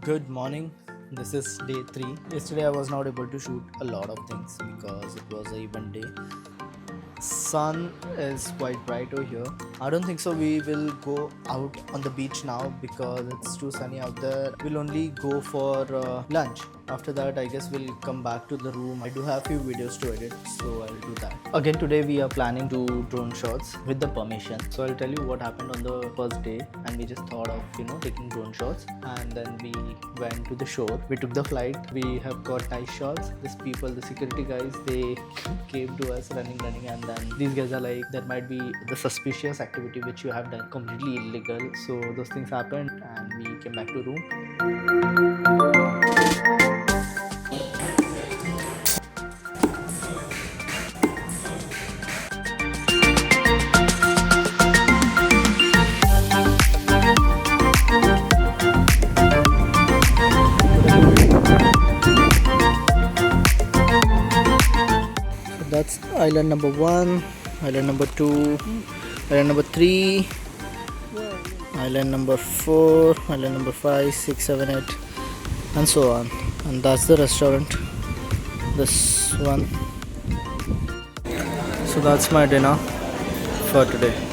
Good morning. This is day 3. Yesterday I was not able to shoot a lot of things because it was a even day. Sun is quite bright over here. I don't think so we will go out on the beach now because it's too sunny out there. We'll only go for lunch. After that I guess we'll come back to the room. I do have few videos to edit, so I'll do that. Again today we are planning to drone shots with the permission. So I'll tell you what happened on the first day, and we just thought of taking drone shots, and then we went to the shore. We took the flight. We have got nice shots. These people, the security guys, they came to us running, and then these guys are like, there might be the suspicious activity which you have done, completely illegal. So those things happened, and we came back to room. That's island number 1, island number 2, island number 3, island number 4, island number 5, 6, 7, 8, and so on. And that's the restaurant, this one. So that's my dinner for today.